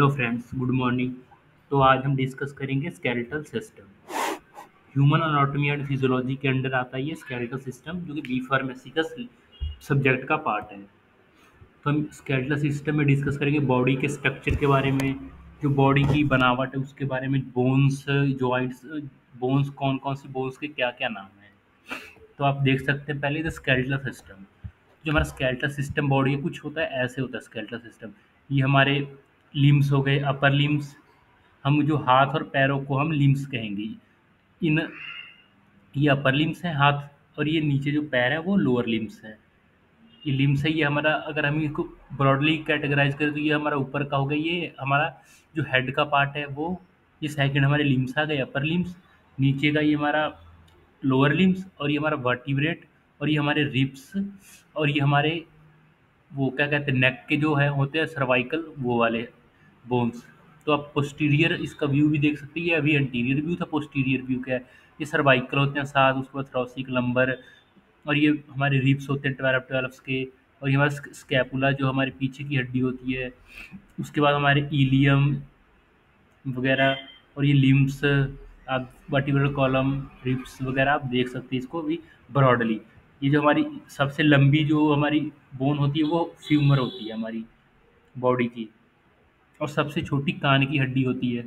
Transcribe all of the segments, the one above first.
Hello friends, good morning. तो आज हम डिस्कस करेंगे skeletal system. Human anatomy and physiology के अंडर आता है ये स्केलेटल सिस्टम, जो कि बी फार्मेसी का सब्जेक्ट का पार्ट है। तो हम स्केलेटल सिस्टम में डिस्कस करेंगे बॉडी के स्ट्रक्चर के बारे में, जो बॉडी की बनावट है उसके बारे में, बोन्स, जॉइंट्स, बोन्स कौन कौन सी बोन्स के क्या क्या नाम है। तो आप देख सकते हैं पहले द स्केलेटल सिस्टम। जो हमारा स्केलेटल सिस्टम बॉडी का कुछ होता है, ऐसे होता है स्केलेटल सिस्टम। ये हमारे लिम्स हो गए, अपर लिम्स। हम जो हाथ और पैरों को हम लिम्स कहेंगे। इन ये अपर लिम्स हैं हाथ, और ये नीचे जो पैर है वो लोअर लिम्स है। ये लिम्स है, ये हमारा, अगर हम इसको ब्रॉडली कैटेगराइज करें तो ये हमारा ऊपर का हो गया, ये हमारा जो हेड का पार्ट है वो। ये सेकंड हमारे लिम्स आ गए, अपर लिम्स। नीचे का ये हमारा लोअर लिम्स, और ये हमारा वर्टिब्रेट, और ये हमारे रिब्स, और ये हमारे वो क्या कहते हैं, नेक के जो है होते हैं सर्वाइकल वो वाले बोन्स। तो आप पोस्टीरियर इसका व्यू भी देख सकते हैं। ये अभी एंटीरियर व्यू था, पोस्टीरियर व्यू क्या है। ये सर्वाइकल होते हैं साथ, उसके बाद थोरेसिक, लंबर, और ये हमारे रिब्स होते हैं ट्वेल्व ट्वेल्व के। और ये हमारा स्कैपुला जो हमारे पीछे की हड्डी होती है। उसके बाद हमारे इलियम वगैरह, और ये लिम्स, आप वर्टिब्रल कॉलम, रिब्स वगैरह आप देख सकते हैं इसको भी ब्रॉडली। ये जो हमारी सबसे लंबी जो हमारी बोन होती है वो फ्यूमर होती है हमारी बॉडी की, और सबसे छोटी कान की हड्डी होती है।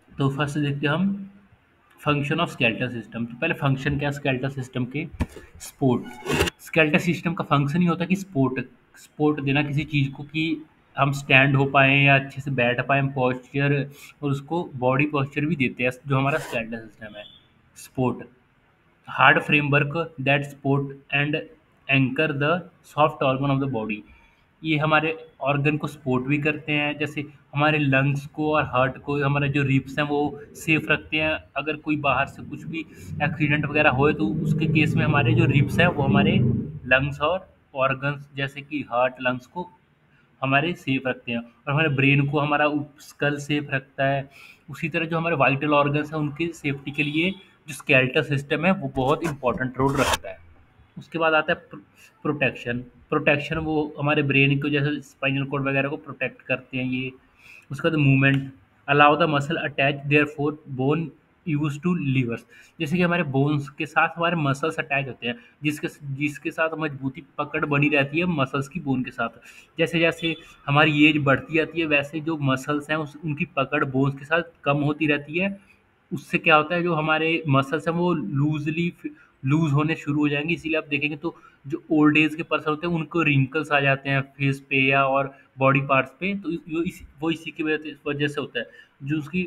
तो फर्स्ट देखते हैं हम फंक्शन ऑफ स्केलेटल सिस्टम। तो पहले फंक्शन क्या है स्केलेटल सिस्टम के। सपोर्ट। स्केलेटल सिस्टम का फंक्शन ही होता है कि सपोर्ट सपोर्ट देना किसी चीज़ को, कि हम स्टैंड हो पाएँ या अच्छे से बैठ पाएँ, पॉस्चर, और उसको बॉडी पॉस्चर भी देते हैं जो हमारा स्केलेटल सिस्टम है। Support, hard framework that support and anchor the soft organ of the body. ये हमारे ऑर्गन को सपोर्ट भी करते हैं, जैसे हमारे लंग्स को और हार्ट को, हमारे जो रिब्स हैं वो सेफ रखते हैं। अगर कोई बाहर से कुछ भी एक्सीडेंट वगैरह होए तो उसके केस में हमारे जो रिब्स हैं वो हमारे लंग्स और ऑर्गन्स जैसे कि हार्ट, लंग्स को हमारे सेफ रखते हैं, और हमारे ब्रेन को हमारा स्कल सेफ रखता है। उसी तरह जो हमारे वाइटल ऑर्गन्स हैं उनकी सेफ्टी के लिए जो स्केलेटल सिस्टम है वो बहुत इंपॉर्टेंट रोल रखता है। उसके बाद आता है प्रोटेक्शन। प्रोटेक्शन वो हमारे ब्रेन को, जैसे स्पाइनल कॉर्ड वगैरह को प्रोटेक्ट करते हैं ये। उसके बाद movement, allow the muscle attach there for bone use to levers. जैसे कि हमारे बोन्स के साथ हमारे मसल्स अटैच होते हैं, जिसके जिसके साथ मजबूती पकड़ बनी रहती है मसल्स की बोन के साथ। जैसे जैसे हमारी एज बढ़ती जाती है वैसे जो मसल्स हैं उनकी पकड़ बोन्स के साथ कम होती रहती है। उससे क्या होता है, जो हमारे मसल्स हैं वो लूज होने शुरू हो जाएंगे। इसीलिए आप देखेंगे तो जो ओल्ड एज के पर्सन होते हैं उनको रिंकल्स आ जाते हैं फेस पे या और बॉडी पार्ट्स पे। तो वो इसी की वजह से होता है। जो उसकी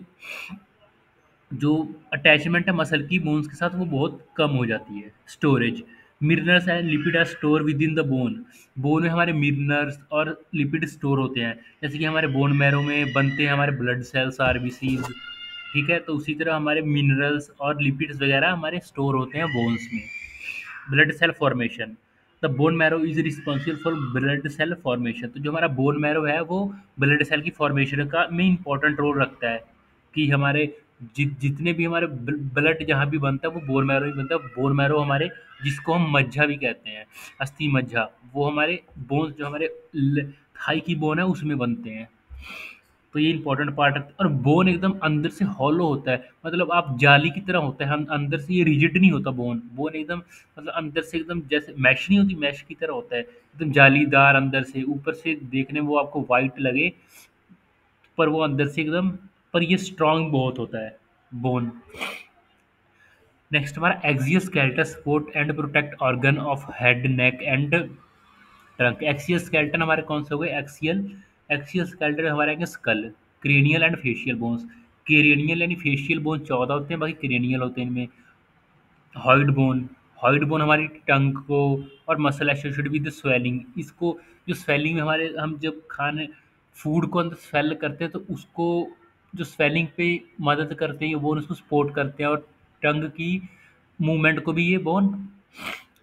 जो अटैचमेंट है मसल की बोन्स के साथ वो बहुत कम हो जाती है। Storage, minerals and lipid are store within the bone. Bone में हमारे मिनरल्स और लिपिड स्टोर होते हैं, जैसे कि हमारे बोन मैरो में बनते हैं हमारे ब्लड सेल्स, आरबीसीज। ठीक है, तो उसी तरह हमारे मिनरल्स और लिपिड्स वगैरह हमारे स्टोर होते हैं बोन्स में। Blood cell formation, the bone marrow is responsible for blood cell formation. तो जो हमारा बोन मैरो है वो ब्लड सेल की फॉर्मेशन का में इंपॉर्टेंट रोल रखता है, कि हमारे जितने भी हमारे ब्लड जहाँ भी बनता है वो बोन मैरो ही बनता है। बोन मैरो हमारे, जिसको हम मज्जा भी कहते हैं, अस्थि मज्जा, वो हमारे बोन्स जो हमारे थाई की बोन है उसमें बनते हैं। तो ये इंपॉर्टेंट पार्ट है। और बोन एकदम अंदर से हॉलो होता है, मतलब आप जाली की तरह होता है। हम अंदर से ये रिजिड नहीं होता बोन। बोन एकदम मतलब अंदर से एकदम जैसे मैश नहीं होती, मैश की तरह होता है, एकदम जालीदार अंदर से। ऊपर से देखने में वो आपको वाइट लगे, पर वो अंदर से एकदम, पर ये स्ट्रांग बहुत होता है बोन। नेक्स्ट हमारा axial skeleton support and protect organ of head, neck and trunk. Axial skeleton हमारे कौन से हो गए, एक्सियल एक्सियल स्केलेटन हमारे आएंगे skull, cranial and facial bones. Cranial यानी फेशियल बोन 14 होते हैं, बाकी क्रेनियल होते हैं इनमें। हॉइड बोन, हॉइड बोन हमारी टंग को और मसल एसोसिएटेड विद स्वेलिंग। इसको जो स्वेलिंग में हमारे, हम जब खाने फूड को अंदर स्वेल करते हैं तो उसको जो स्वेलिंग पे मदद करते हैं ये बोन, उसको सपोर्ट करते हैं। और टंग की मूवमेंट को भी ये बोन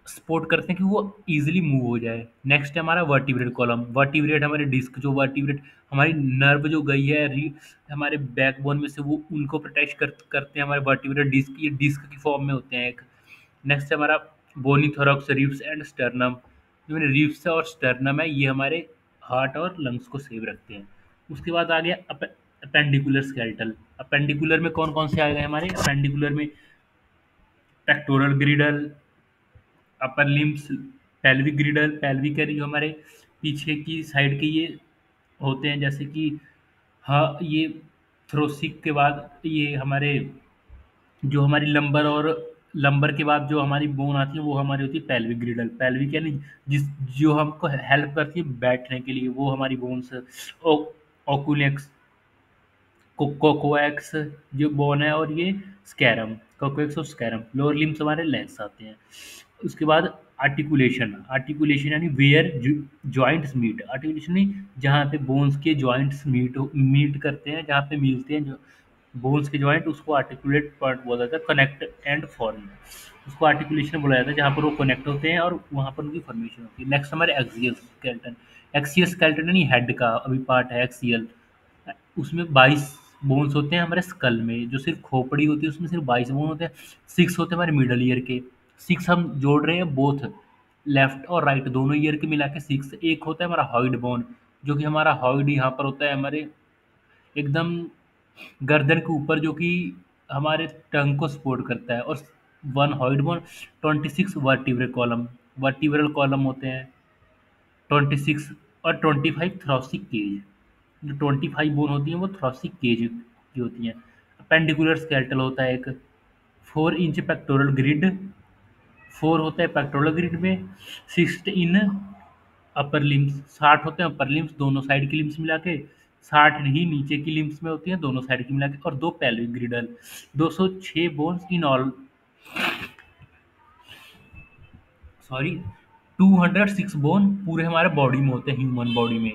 सपोर्ट करते हैं कि वो ईजिली मूव हो जाए। नेक्स्ट है हमारा वर्टिब्रेट कॉलम। वर्टिब्रेट हमारे डिस्क, जो वर्टिब्रेट हमारी नर्व जो गई है हमारे बैकबोन में से, वो उनको प्रोटेक्ट करते हैं हमारे वर्टिब्रेट डिस्क। ये डिस्क की फॉर्म में होते हैं एक। नेक्स्ट है हमारा बोनी थोरैक्स, रिब्स एंड स्टर्नम। जो मेरे रिब्स है और स्टर्नम है ये हमारे हार्ट और लंग्स को सेव रखते हैं। उसके बाद आ गया अपेंडिकुलर स्केलेटल। अपेंडिकुलर में कौन कौन से आ गए हमारे अपेंडिकुलर में? Pectoral ग्रिडल, upper limbs, pelvic ग्रिडल, pelvic है जो हमारे पीछे की साइड के ये होते हैं, जैसे कि हाँ ये थ्रोसिक के बाद ये हमारे जो हमारी लंबर और लंबर के बाद जो हमारी बोन आती है वो हमारी होती है पेल्विक ग्रिडल। पेल्विक यानी जिस जो हमको हेल्प करती है बैठने के लिए, वो हमारी बोन्स। ओकुलेक्स, कोकोएक्स जो बोन है, और ये स्कैरम, कोकोएक्स और स्कैरम। लोअर लिम्स हमारे लेग्स आते हैं। उसके बाद आर्टिकुलेशन। आर्टिकुलेशन यानी वेयर जॉइंट्स मीट। आर्टिकुलेशन नहीं, जहाँ पे बोन्स के जॉइंट्स मीट करते हैं, जहाँ पे मिलते हैं जो बोन्स के जॉइंट, उसको आर्टिकुलेट पॉइंट बोला जाता है। कनेक्ट एंड फॉर्म, उसको आर्टिकुलेशन बोला जाता है, जहाँ पर वो कनेक्ट होते हैं और वहाँ पर उनकी फॉर्मेशन होती है। नेक्स्ट हमारे एक्सियल स्केलेटन। एक्सियल स्केलेटन यानी हेड का अभी पार्ट है एक्सियल। उसमें 22 बोन्स होते हैं हमारे स्कल में। जो सिर्फ खोपड़ी होती है उसमें सिर्फ 22 बोन होते हैं। 6 होते हैं हमारे मिडल ईयर के। 6 हम जोड़ रहे हैं बोथ लेफ्ट और राइट दोनों ईयर के मिला के 6। एक होता है हमारा हॉइड बोन, जो कि हमारा हॉइड यहाँ पर होता है हमारे एकदम गर्दन के ऊपर, जो कि हमारे टंग को सपोर्ट करता है। और 1 hyoid bone, 26 vertebral column, vertebral column होते हैं 26, और 25 थोरैसिक केज। जो 25 बोन होती हैं वो थोरैसिक केज की होती हैं। पेंडिकुलर स्केलेटल होता है एक। 4 इंच पेक्टोरल ग्रिड, 4 होता है पेक्टोरल ग्रिड में। 6 इन अपर लिम्स, 60 होते हैं अपर लिम्स दोनों साइड की लिम्स मिला के। 60 ही नीचे की लिम्स में होती हैं दोनों साइड की मिला के। और 2 pelvic ग्रिडल। 206 bones in all, sorry 206 bone पूरे हमारे बॉडी में होते हैं, ह्यूमन बॉडी में।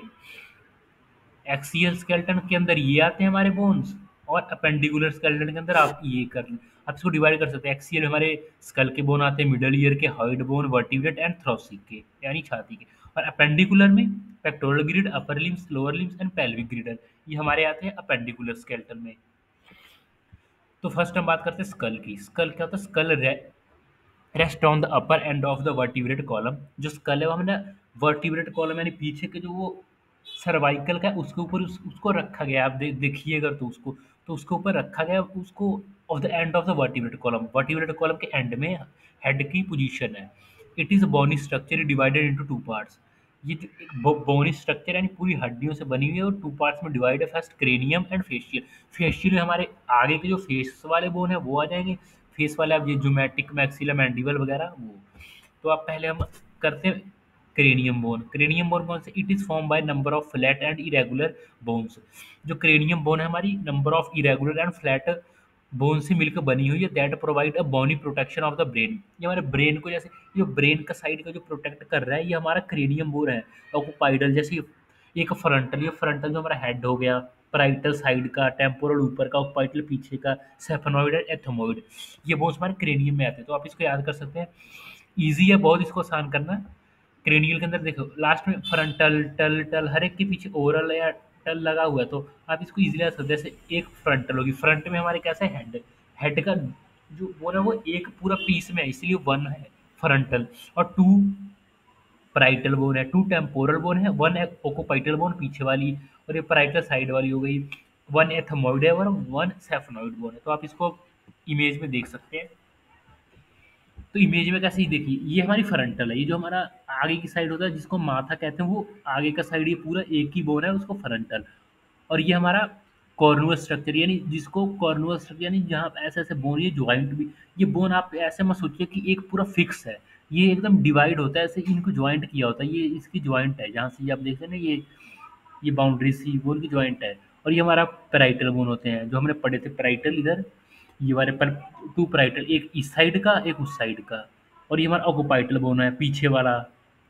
एक्सियल स्केलेटन के अंदर ये आते हैं हमारे बोन्स, और अपेंडिकुलर स्केलेटन के अंदर आप ये कर, आप इसको डिवाइड कर सकते हैं। एक्सियल हमारे स्कल के बोन आते हैं, मिडल ईयर के, हॉइड बोन, वर्टिब्रेट एंड थोरैसिक के यानी छाती के। और अपेंडिकुलर में pectoral grid, upper limbs, lower limbs and pelvic ग्रिडल, ये हमारे आते हैं अपेंडिकुलर स्केलेटन में। तो फर्स्ट हम बात करते हैं स्कल की। स्कल क्या होता है? Skull rest on the upper end of the vertebrate column. जो स्कल है वो हमने वर्टिब्रेट कॉलम यानी पीछे के जो वो सर्वाइकल का है उसके ऊपर उसको रखा गया है। आप देखिए अगर तो उसको, तो उसके ऊपर रखा गया है उसको। Of the end of the vertebrate column, vertebrate column के एंड में हेड की पोजीशन है। It is bony structure divided into two parts. ये जो एक बोनी स्ट्रक्चर यानी पूरी हड्डियों से बनी हुई है, और टू पार्ट्स में डिवाइड है। First cranium and facial. Facial हमारे आगे के जो फेस वाले बोन है वो आ जाएंगे। फेस वाले आप ये जुमेटिक, मैक्सिला, मैंडिबल वगैरह वो। तो अब पहले हम करते हैं क्रेनियम बोन। क्रेनियम बोन कौन से? It is form by number of flat and irregular bones. जो क्रेनियम बोन है हमारी number of irregular and flat bone से मिलकर बनी हुई है। That provide a bony protection of the brain. ये हमारे ब्रेन को, जैसे जो ब्रेन का साइड का जो प्रोटेक्ट कर रहा है, ये हमारा क्रेनियम बोन है। ऑक्यूपाइडल जैसे एक फ्रंटल, ये फ्रंटल जो हमारा हेड हो गया, पैराइटल साइड का, टेम्पोरल ऊपर का, ऑक्यूपाइडल पीछे का, सेफेनॉइड एंड एथमोइड, ये बोन्स हमारे क्रेनियम में आते हैं। तो आप इसको याद कर सकते हैं। ईजी है बहुत इसको आसान करना। क्रेनियल के अंदर देखो लास्ट में फ्रंटल, टल टल हर एक के पीछे ओरल या टल लगा हुआ है, तो आप इसको इजीली याद सकते हैं। जैसे एक फ्रंटल होगी, फ्रंट में हमारे कैसे हेड, हेड का जो वो है वो एक पूरा पीस में है, इसलिए 1 है फ्रंटल। और 2 पैराइटल बोन है, 2 टेम्पोरल बोन है, 1 है ओकोपाइटल बोन पीछे वाली, और ये पैराइटल साइड वाली हो गई। 1 एथमोइड है और 1 सेफनोइड बोन है। तो आप इसको इमेज में देख सकते हैं। तो इमेज में कैसे ही देखिए, ये हमारी फ्रंटल है, ये जो हमारा आगे की साइड होता है जिसको माथा कहते हैं, वो आगे का साइड ये पूरा एक ही बोन है उसको फ्रंटल। और ये हमारा कॉर्नुअस स्ट्रक्चर, यानी जिसको कॉर्नुअस स्ट्रक्चर यानी जहाँ ऐसे ऐसे बोन, ये ज्वाइंट भी, ये बोन आप ऐसे मत सोचिए कि एक पूरा फिक्स है। ये एकदम डिवाइड होता है, ऐसे इनको ज्वाइंट किया होता है। ये इसकी ज्वाइंट है, जहाँ से ये आप देखते हैं ना, ये बाउंड्री सी बोन की ज्वाइंट है। और ये हमारा पैराइटल बोन होते हैं जो हमने पढ़े थे, पैराइटल इधर, ये वाले पर 2 पैराइटल, एक इस साइड का एक उस साइड का। और ये हमारा ऑक्यूपाइटल बोन है पीछे वाला,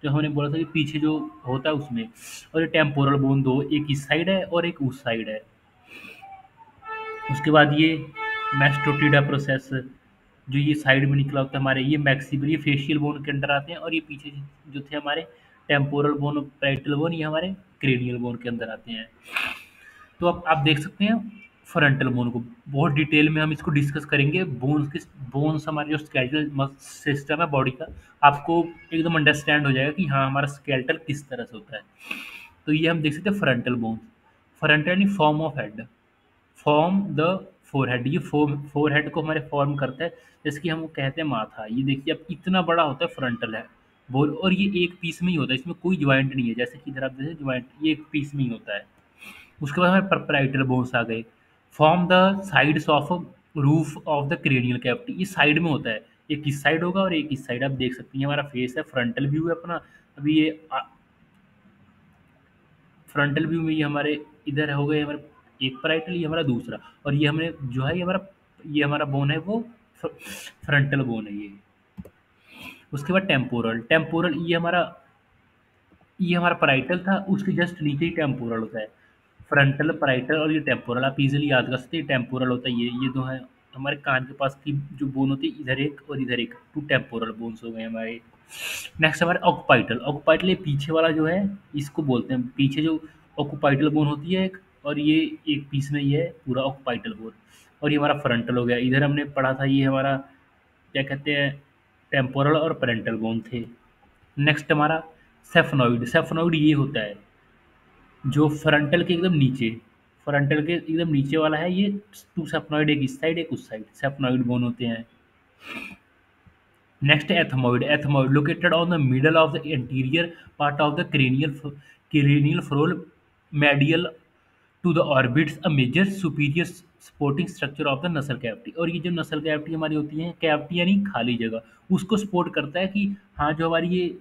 जो हमने बोला था कि पीछे जो होता है उसमें। और ये टेम्पोरल बोन 2, एक इस साइड है और एक उस साइड है। उसके बाद ये मैस्टोटिडा प्रोसेस, जो ये साइड में निकला होता है हमारे, ये मैक्सिबल, ये फेशियल बोन के अंडर आते हैं। और ये पीछे जो थे हमारे टेम्पोरल बोन, पैराइटल बोन, ये हमारे क्रेनियल बोन के अंदर आते हैं। तो अब आप देख सकते हैं फ्रंटल बोन को बहुत डिटेल में हम इसको डिस्कस करेंगे। बोन्स हमारे जो स्केलेटल सिस्टम है बॉडी का, आपको एकदम अंडरस्टैंड हो जाएगा कि हाँ हमारा स्केलेटल किस तरह से होता है। तो ये हम देख सकते हैं फ्रंटल बोन। फ्रंटल यानी form of head, form the forehead, ये फोरहेड को हमारे फॉर्म करता है, जैसे कि हम कहते हैं माथा। ये देखिए अब इतना बड़ा होता है फ्रंटल है बोन, और ये एक पीस में ही होता है, इसमें कोई ज्वाइंट नहीं है, जैसे कि इधर आप देखिए ज्वाइंट, ये एक पीस में ही होता है। उसके बाद हमारे परपेराइटल बोन्स आ गए। Form the sides of roof of the cranial cavity, ये साइड में होता है, एक इस साइड होगा और एक इस साइड। आप देख सकते हैं हमारा फेस है, फ्रंटल व्यू है अपना। अभी ये फ्रंटल व्यू में ये हमारे इधर हो गए हमारे एक पैराइटल, ये हमारा दूसरा, और ये हमने जो है ये हमारा बोन है वो फ्रंटल बोन है ये। उसके बाद टेम्पोरल, टेम्पोरल ये हमारा पैराइटल था, उसके जस्ट नीचे ही टेम्पोरल होता है। फ्रंटल, पैराइटल और ये टेम्पोरल आप इजीली याद कर सकते हैं। टेम्पोरल होता है ये दो है हमारे कान के पास की जो बोन होती है, इधर एक और इधर एक, टू टेम्पोरल बोन्स हो गए हमारे। नेक्स्ट हमारा ऑक्यूपाइटल, ऑक्यूपाइटल ये पीछे वाला जो है, इसको बोलते हैं पीछे जो ऑक्यूपाइटल बोन होती है एक, और ये एक पीस में ये है पूरा ऑक्यूपाइटल बोन। और ये हमारा फ्रंटल हो गया। इधर हमने पढ़ा था ये हमारा क्या कहते हैं, टेम्पोरल और पेरेंटल बोन थे। नेक्स्ट हमारा सेफनॉइड, सेफनॉइड ये होता है जो फ्रंटल के एकदम नीचे, फ्रंटल के एकदम नीचे वाला है ये। टू सेफनॉइड, एक इस साइड एक उस साइड, सेफनॉइड बोन होते हैं। Next ethmoid, ethmoid located on the middle of the interior part of the cranial floor medial to the orbits a major superior supporting structure of the nasal cavity. और ये जो नसल cavity हमारी होती है, cavity यानी खाली जगह, उसको सपोर्ट करता है कि हाँ जो हमारी ये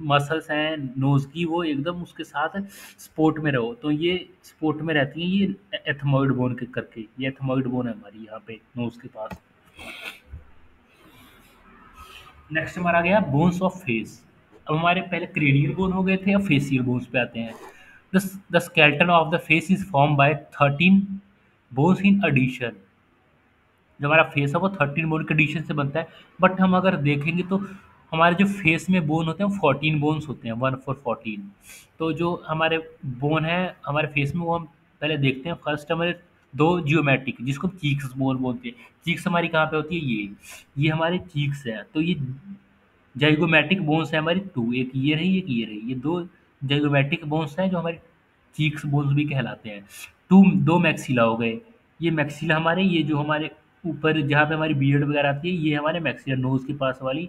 मसल्स हैं नोज की वो एकदम उसके साथ सपोर्ट में रहो, तो ये सपोर्ट में रहती हैं ये एथमोइड बोन के करके। ये एथमोइड बोन है हमारी यहाँ पे नोज के पास। नेक्स्ट हमारा आ गया बोन्स ऑफ फेस। अब हमारे पहले क्रेनियल बोन हो गए थे, अब फेसियल बोन्स पे आते हैं। The skeleton of the face is form by 13 bones in addition. जो हमारा फेस है वो 13 बोन के एडिशन से बनता है। बट हम अगर देखेंगे तो हमारे जो फेस में बोन होते हैं वो 14 बोन्स होते हैं, 1 4 14। तो जो हमारे बोन है हमारे फेस में, वो हम पहले देखते हैं। फर्स्ट हमारे दो जियोमेट्रिक, जिसको चीक्स बोन बोलते हैं। चीक्स हमारी कहाँ पे होती है, ये हमारे चीक्स है। तो ये जाइगोमैटिक बोन्स है हमारी टू, एक ये रही एक ये रही, ये दो जाइगोमैटिक बोन्स हैं जो हमारी चीक्स बोन्स भी कहलाते हैं। दो मैक्सिला हो गए, ये मैक्सिला हमारे, ये जो हमारे ऊपर जहाँ पे हमारी बियर्ड वगैरह आती है, ये हमारे मैक्सिला नोज के पास वाली,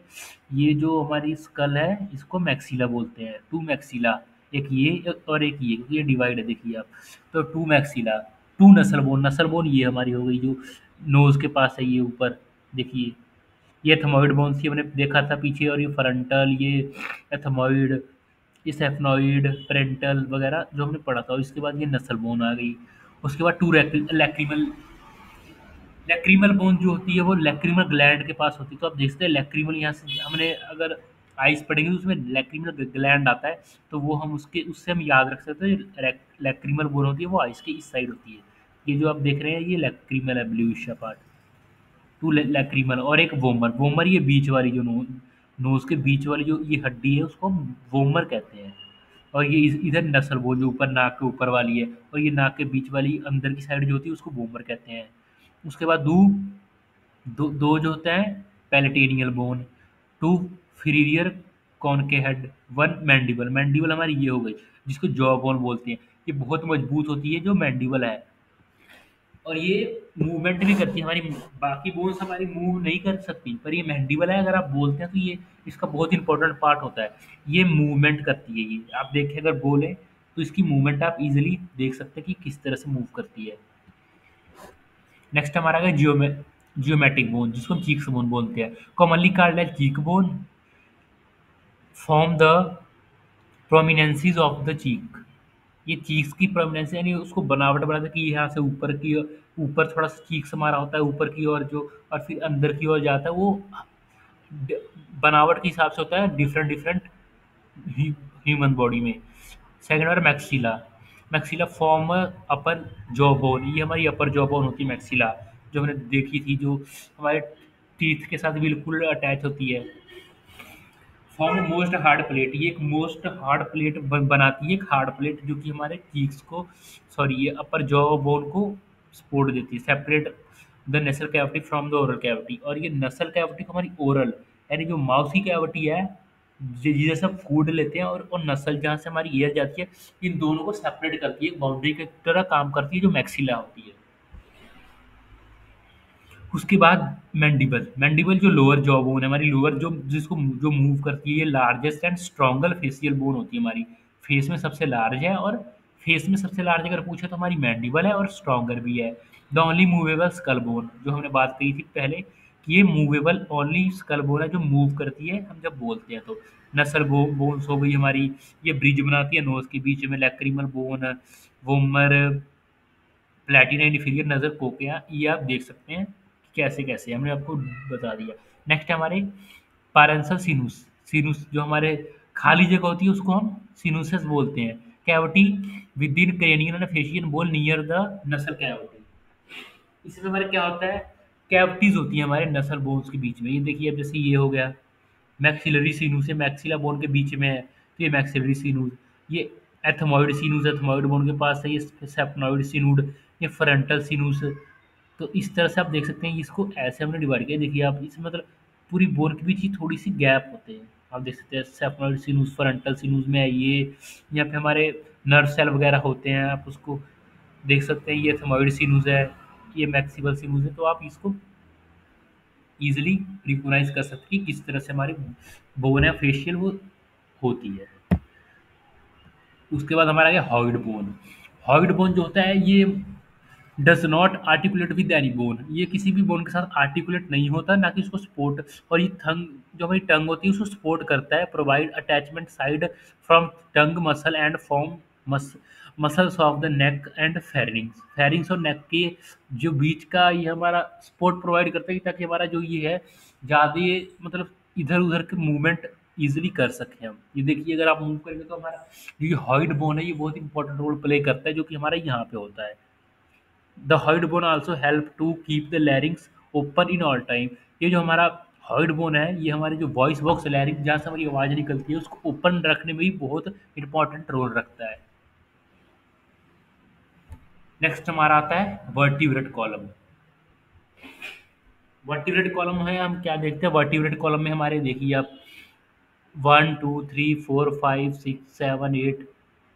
ये जो हमारी स्कल है इसको मैक्सिला बोलते हैं। टू मैक्सिला, एक ये और एक ये डिवाइड है देखिए आप। तो टू मैक्सिला, टू नसल बोन, नसल बोन ये हमारी हो गई जो नोज के पास है, ये ऊपर देखिए। ये एथमॉइड बोन्स की हमने देखा था पीछे, और ये फ्रंटल, ये एथमॉइड, ये सेफनॉइड, पेरेंटल वगैरह जो हमने पढ़ा था। और इसके बाद ये नसल बोन आ गई। उसके बाद टू लैक्रिमल, लैक्रिमल बोन जो होती है वो लैक्रिमल ग्लैंड के पास होती है। तो आप देखते हैं लैक्रिमल, यहाँ से हमने अगर आइस पढ़ेंगे तो उसमें लैक्रिमल ग्लैंड आता है, तो वो हम उससे हम याद रख सकते हैं। लैक्रिमल बोन होती है वो आइस के इस साइड होती है। ये जो आप देख रहे हैं ये लैक्रिमल है, ब्लूइश पार्ट। टू लैक्रिमल, और एक वोमर, वोमर ये बीच वाली जो नोज के बीच वाली जो ये हड्डी है उसको वोमर कहते हैं। और ये इधर नसल बोन जो ऊपर नाक के ऊपर वाली है, और ये नाक के बीच वाली अंदर की साइड जो होती है उसको वोमर कहते हैं। उसके बाद दो जो होता है पैलेटेनियल बोन, टू फिरियर कॉन के हेड, वन मैंडिबल, मैंडिबल हमारी ये हो गई जिसको जॉ बोन बोलते हैं। ये बहुत मजबूत होती है जो मैंडिबल है, और ये मूवमेंट भी करती है। हमारी बाकी बोन्स हमारी मूव नहीं कर सकती, पर ये मैंडिबल है, अगर आप बोलते हैं तो ये इसका बहुत इंपॉर्टेंट पार्ट होता है। ये मूवमेंट करती है, ये आप देखें अगर बोले तो इसकी मूवमेंट आप इजीली देख सकते हैं कि किस तरह से मूव करती है। नेक्स्ट हमारा है जियोमेट्रिक बोन, जिसको हम चीक्स बोन बोलते हैं। Commonly called as cheek bone, form the prominences of the cheek. ये चीक्स की प्रोमिनेंस यानी उसको बनावट बनाते हैं कि यहाँ से ऊपर थोड़ा सा चीक्स हमारा होता है ऊपर की ओर जो, और फिर अंदर की ओर जाता है वो ड- बनावट के हिसाब से होता है डिफरेंट डिफरेंट ह्यूमन बॉडी में। सेकंड और मैक्सिला, मैक्सिला फॉर्म अपर जॉ बोन, ये हमारी अपर जॉ बोन होती है मैक्सिला, जो हमने देखी थी जो हमारे टीथ के साथ बिल्कुल अटैच होती है। फॉर्म मोस्ट हार्ड प्लेट, ये एक मोस्ट हार्ड प्लेट बनाती है, एक हार्ड प्लेट जो कि हमारे चीक्स को, सॉरी ये अपर जॉ बोन को सपोर्ट देती है। Separate the nasal cavity from the oral cavity, और ये नसल कैविटी को हमारी ओरल यानी जो माउथ की कैविटी है जैसे हम फूड लेते हैं और नस्ल जहाँ से हमारी एयर जाती है, इन दोनों को सेपरेट करती है, बाउंड्री की तरह काम करती है जो मैक्सिला होती है। उसके बाद मैंडिबल, मैंडिबल जो लोअर जॉ बोन है हमारी, लोअर जो जिसको जो मूव करती है, ये largest and stronger facial bone होती है हमारी, फेस में सबसे लार्ज है, और फेस में सबसे लार्ज अगर पूछे तो हमारी मैंडिबल है, और स्ट्रॉन्गर भी है। The only movable skull bone, जो हमने बात कही थी पहले कि ये मूवेबल ओनली स्कल बोन है जो मूव करती है हम जब बोलते हैं तो। नसल बोन्स हो गई हमारी, ये ब्रिज बनाती है नोज के बीच में, lacrimal bone, vomer, Platina inferior, नज़र कोकिया, ये आप देख सकते हैं कि कैसे-कैसे हमने आपको बता दिया। नेक्स्ट है हमारे पैरेंसल सिनुस, सिनुस जो हमारे खाली जगह होती है उसको हम सिनुसेस बोलते हैं। Cavity within cranium and facial bone near the nasal cavity. इसमें हमारे क्या होता है, कैविटीज़ होती हैं हमारे नसल बोन्स के बीच में। ये देखिए अब जैसे ये हो गया मैक्सिलरी सीनूस है, मैक्सिला बोन के बीच में है, तो ये मैक्सिलरी सीनूस। ये एथमॉइड सीनूस, एथमॉइड बोन के पास है, ये सेपनॉइड सीनूड, ये फ्रंटल सीनूस। तो इस तरह से आप देख सकते हैं, इसको ऐसे हमने डिवाइड किया। देखिए आप इसमें मतलब पूरी बोन के बीच ही थोड़ी सी गैप होते हैं, आप देख सकते हैं सेपनॉइड सीनूस, फ्रंटल सीनूस में है ये। यहाँ पे हमारे नर्व सेल वगैरह होते हैं, आप उसको देख सकते हैं, ये एथमॉइड सीनूस है, ये मैक्सिबल सीनूस है। तो आप इसको ईज़िली रिकॉग्नाइज़ कर सकते हैं कि किस तरह से हमारी बोन है फेशियल वो होती है। उसके बाद हमारा आ गया हॉइड बोन। हॉइड बोन जो होता है ये does not articulate with any bone, ये किसी भी बोन के साथ आर्टिकुलेट नहीं होता, ना कि इसको सपोर्ट। और ये थंग जो हमारी टंग होती है उसको सपोर्ट करता है, provide attachment side from tongue muscle and form muscles of the neck and pharynx, pharynx और नेक के जो बीच का ये हमारा सपोर्ट प्रोवाइड करता है, ताकि हमारा जो ये है ज़्यादा मतलब इधर उधर के मूवमेंट ईजिली कर सकें हम। ये देखिए अगर आप मूव करेंगे तो हमारा जो ये हॉइड बोन है ये बहुत इंपॉर्टेंट रोल प्ले करता है, जो कि हमारा यहाँ पे होता है। The hyoid bone also help to keep the larynx open in all time. ये जो हमारा हॉइड बोन है ये हमारे जो वॉइस बॉक्स लैरिंग जहाँ से हमारी आवाज़ निकलती है उसको ओपन रखने में भी बहुत इंपॉर्टेंट रोल रखता है। नेक्स्ट हमारा आता है वर्टिब्रेट कॉलम। वर्टिब्रेट कॉलम है, हम क्या देखते हैं वर्टिब्रेट कॉलम में हमारे, देखिए आप 1 2 3 4 5 6 7 8,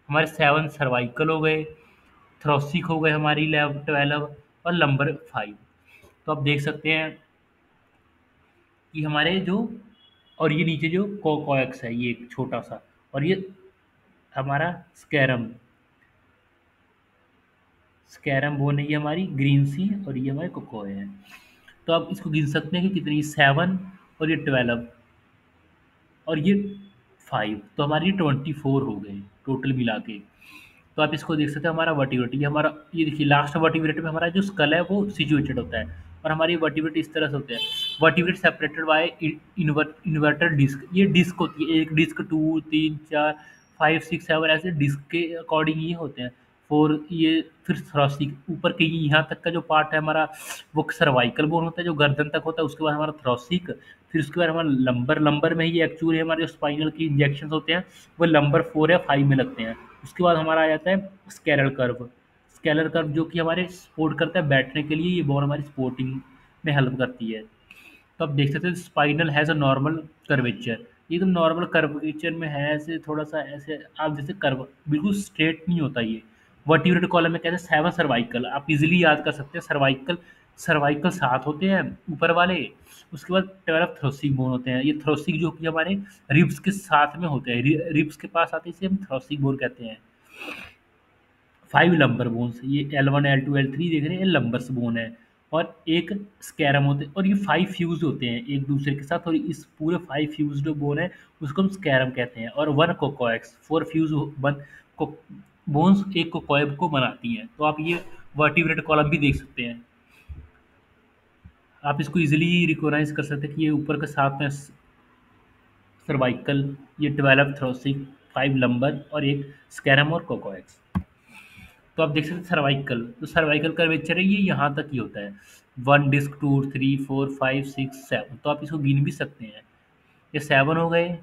हमारे 7 सर्वाइकल हो गए, थ्रोसिक हो गए हमारी 12, और लंबर 5। तो आप देख सकते हैं कि हमारे जो, और ये नीचे जो कोकोएक्स है ये एक छोटा सा, और ये हमारा स्कैरम, स्कैरम बोन है ये हमारी ग्रीन सी, और ये हमारे कोकोए हैं। तो आप इसको गिन सकते हैं कि कितनी, 7 और ये 12 और ये 5, तो हमारी 24 हो गए टोटल मिला के। तो आप इसको देख सकते हैं हमारा वर्टिब्रेट, ये हमारा, ये देखिए लास्ट वर्टिब्रेट में हमारा जो स्कल है वो सिचुएटेड होता है, और हमारी वर्टिब्रेट इस तरह से होते हैं। Vertebrate separated by inverter disc, ये डिस्क होती है, एक डिस्क 2 3 4 5 6 7 ऐसे डिस्क के अकॉर्डिंग ये होते हैं। 4 ये, फिर थोरेसिक ऊपर के यहाँ तक का जो पार्ट है हमारा वो सर्वाइकल बोन होता है जो गर्दन तक होता है, उसके बाद हमारा थोरेसिक, फिर उसके बाद हमारा लंबर, लंबर में ही एक्चुअली हमारे जो स्पाइनल की इंजेक्शन होते हैं वो लंबर 4 या 5 में लगते हैं। उसके बाद हमारा आ जाता है स्केलर कर्व, स्केलर कर्व जो कि हमारे सपोर्ट करता है बैठने के लिए, ये बोन हमारी सपोर्टिंग में हेल्प करती है। तो आप देख सकते हैं spinal has a normal curvature, ये तो नॉर्मल कर्वेचर में है, ऐसे थोड़ा सा ऐसे आप जैसे कर्व, बिल्कुल स्ट्रेट नहीं होता ये। वर्टिब्रेट कॉलम में कहते हैं 7 सर्वाइकल, आप इजीली याद कर सकते हैं सर्वाइकल, सर्वाइकल 7 होते हैं ऊपर वाले। उसके बाद 12 थ्रोसिक बोन होते हैं, ये थ्रोसिक जो कि हमारे रिब्स के साथ में होते हैं, रिब्स के पास आते हैं, इसे हम थ्रोसिक बोन कहते हैं। 5 लंबर बोन्स, ये L1 L2 L3 देख रहे हैं, ये लंबर्स बोन है, और एक स्कैरम होते हैं, और ये 5 फ्यूज्ड होते हैं एक दूसरे के साथ, और इस पूरे 5 फ्यूज्ड जो बोन है उसको हम स्कैरम कहते हैं। और 1 कोकोएक्स, 4 फ्यूज वन को बोन्स एक कोकोएब को बनाती हैं। तो आप ये वर्टिब्रेट कॉलम भी देख सकते हैं, आप इसको इजीली रिकॉग्नाइज कर सकते हैं कि ये ऊपर के साथ में सर्वाइकल, ये 12 थ्रोसिक, 5 लंबर, और एक स्कैरम और कोकोएक्स। तो आप देख सकते हैं सर्वाइकल, तो सर्वाइकल कर्वेचर है ये यहाँ तक ही होता है, 1 डिस्क 2 3 4 5 6 7, तो आप इसको गिन भी सकते हैं, ये 7 हो गए।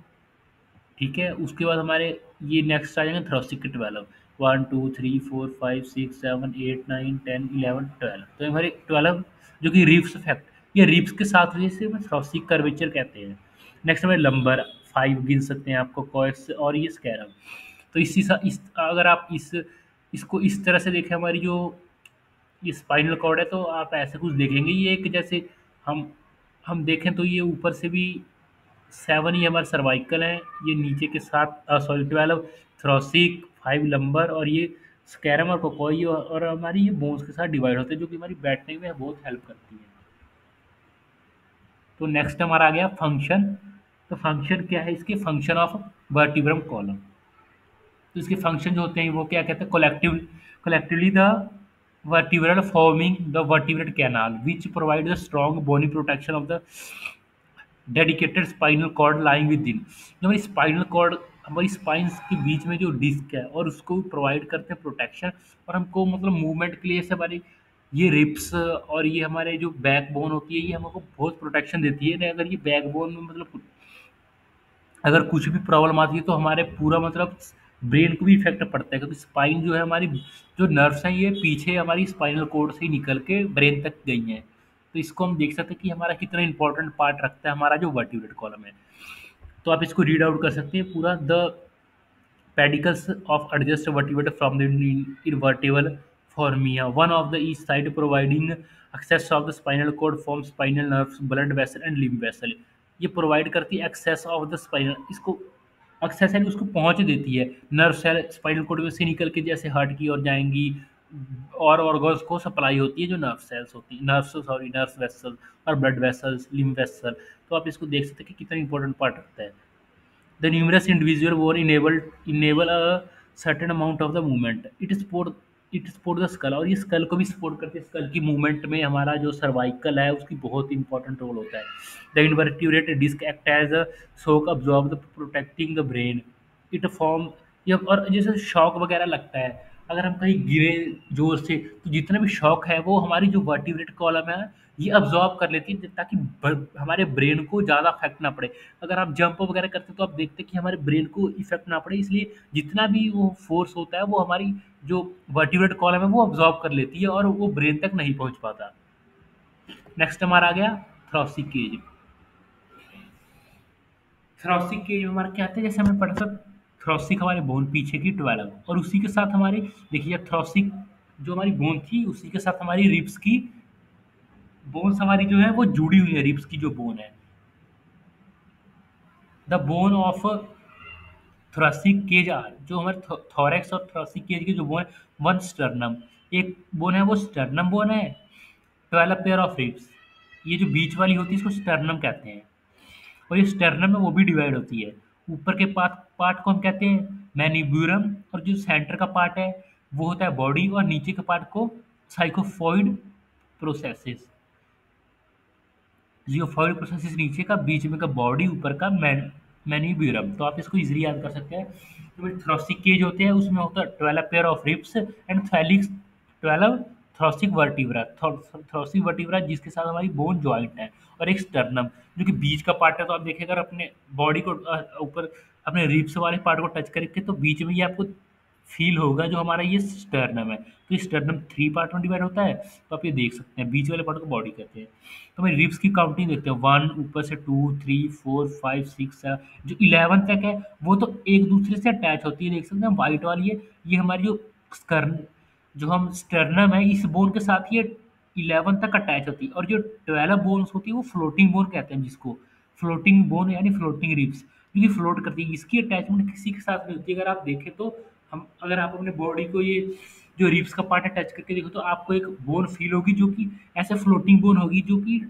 ठीक है, उसके बाद हमारे ये नेक्स्ट आ जाएंगे थ्रोसिक के 12, 1 2 3 4 5 6 7 8 9 10 11 12, तो ये हमारे 12 जो कि रिब्स फैक्ट, ये रिब्स के साथ वजह से थ्रोसिक कर्वेचर कहते हैं। नेक्स्ट हमारे लंबर 5 गिन सकते हैं आपको कॉर्ड्स और ये स्कैरम। तो इस अगर आप इसको इस तरह से देखें, हमारी जो ये स्पाइनल कॉर्ड है, तो आप ऐसे कुछ देखेंगे, ये एक जैसे हम हम देखें तो ये ऊपर से भी 7 ही हमारा सर्वाइकल है, ये नीचे के साथ सॉरी 12 थोरैसिक, 5 लंबर और ये स्कैरम और कोकोई और हमारी ये बोन्स के साथ डिवाइड होते हैं, जो कि हमारी बैठने में बहुत हेल्प करती है। तो नेक्स्ट हमारा आ गया फंक्शन। तो फंक्शन क्या है, इसके फंक्शन ऑफ वर्टिब्रम कॉलम। तो इसके फंक्शन जो होते हैं वो क्या कहते हैं, collectively the vertebral forming the vertebrate canal which provide the strong bony protection of the dedicated spinal cord lying within। जो हमारी स्पाइनल कॉर्ड हमारी स्पाइन्स के बीच में जो डिस्क है और उसको प्रोवाइड करते हैं प्रोटेक्शन, और हमको मतलब मूवमेंट के लिए जैसे हमारी ये रिप्स और ये हमारे जो बैक बोन होती है, ये हमको बहुत प्रोटेक्शन देती है। अगर ये बैक बोन में मतलब अगर कुछ भी प्रॉब्लम आती है तो हमारे पूरा मतलब ब्रेन को भी इफेक्ट पड़ता है, क्योंकि स्पाइन जो है हमारी जो नर्व्स हैं ये पीछे हमारी स्पाइनल कोड से ही निकल के ब्रेन तक गई हैं। तो इसको हम देख सकते हैं कि हमारा कितना इंपॉर्टेंट पार्ट रखता है हमारा जो वर्टिब्रेट कॉलम है। तो आप इसको रीड आउट कर सकते हैं पूरा, the pedicles of adjust vertebrae from the invertebral formia, one of the each side providing access of the spinal cord from spinal nerves, blood vessel and limb vessel। ये provide करती है access of the spinal, इसको access यानी उसको पहुंच देती है nerve cell spinal cord में से निकल के, जैसे हार्ट की ओर जाएंगी और ऑर्गन्स को सप्लाई होती है जो नर्व सेल्स होती है, नर्व वेसल और ब्लड वेसल्स, लिम्ब वेसल। तो आप इसको देख सकते हैं कि कितना इंपॉर्टेंट पार्ट रखता है। The numerous individual bone enable a certain amount of the movement. It support the skull, और ये स्कल को भी सपोर्ट करती है। स्कल की मूवमेंट में हमारा जो सर्वाइकल है उसकी बहुत इंपॉर्टेंट रोल होता है। The invertebrate disc act as a shock absorb the protecting the brain. It form ये, और जैसे शॉक वगैरह लगता है अगर हम कहीं गिरे जोर से, तो जितना भी शॉक है वो हमारी जो वर्टिब्रेट कॉलम है ये अब्जॉर्ब कर लेती है, ताकि हमारे ब्रेन को ज़्यादा इफेक्ट ना पड़े। अगर आप जंप वगैरह करते हैं तो आप देखते हैं कि हमारे ब्रेन को इफेक्ट ना पड़े, इसलिए जितना भी वो फोर्स होता है वो हमारी जो वर्टिब्रेट कॉलम है वो अब्जॉर्ब कर लेती है और वो ब्रेन तक नहीं पहुंच पाता। नेक्स्ट हमारा आ गया थोरैसिक केज। थोरैसिक केज में हमारा क्या आता है, जैसे हमने पढ़ा था थोरैसिक हमारे बोन पीछे की 12, और उसी के साथ हमारी देखिए थोरैसिक जो हमारी बोन थी उसी के साथ हमारी रिब्स की बोन्स हमारी जो है वो जुड़ी हुई है। रिब्स की जो बोन है, the bone of thoracic cage are, जो हमारे थोरैक्स और थोरैसिक केज के जो बोन है, वन स्टर्नम, एक बोन है वो स्टर्नम बोन है, 12 पेयर ऑफ रिब्स, ये जो बीच वाली होती है इसको स्टर्नम कहते हैं, और ये स्टर्नम में वो भी डिवाइड होती है। ऊपर के पार्ट पार्ट को हम कहते हैं मैनिब्यूरम, और जो सेंटर का पार्ट है वो होता है बॉडी, और नीचे के पार्ट को साइकोफॉइड प्रोसेसेस, जियोफॉइड प्रोसेस नीचे का, बीच में का बॉडी, ऊपर का मैन्यूब्यूरम। तो आप इसको इजीली याद कर सकते हैं। जो थोरैसिक केज होते हैं उसमें होता है 12 पेयर ऑफ रिब्स एंड थैलिक्स, 12 थोरैसिक वर्टिब्रा, थोरैसिक वर्टिब्रा जिसके साथ हमारी बोन जॉइंट है, और एक स्टर्नम जो कि बीच का पार्ट है। तो आप देखिए अगर अपने बॉडी को ऊपर अपने रिब्स वाले पार्ट को टच करेंगे तो बीच में ये आपको फील होगा जो हमारा ये स्टर्नम है। तो ये स्टर्नम 3 पार्ट में डिवाइड होता है, तो आप ये देख सकते हैं बीच वाले पार्ट को बॉडी कहते हैं। तो हमें रिब्स की काउंटिंग देखते हैं, 1 ऊपर से 2 3 4 5 6 7, जो 11 तक है वो तो एक दूसरे से अटैच होती है, देख सकते हैं वाइट वाली है, ये हमारी जो स्कर्न जो हम स्टर्नम है इस बोन के साथ ये 11 तक अटैच होती है, और जो 12 बोन्स होती है वो फ्लोटिंग बोन कहते हैं, जिसको फ्लोटिंग बोन यानी फ्लोटिंग रिब्स, क्योंकि फ्लोट करती है, इसकी अटैचमेंट किसी के साथ नहीं होती। अगर आप देखें तो हम अगर आप अपने बॉडी को ये जो रिब्स का पार्ट है टच करके देखो तो आपको एक बोन फील होगी जो कि ऐसे फ्लोटिंग बोन होगी, जो कि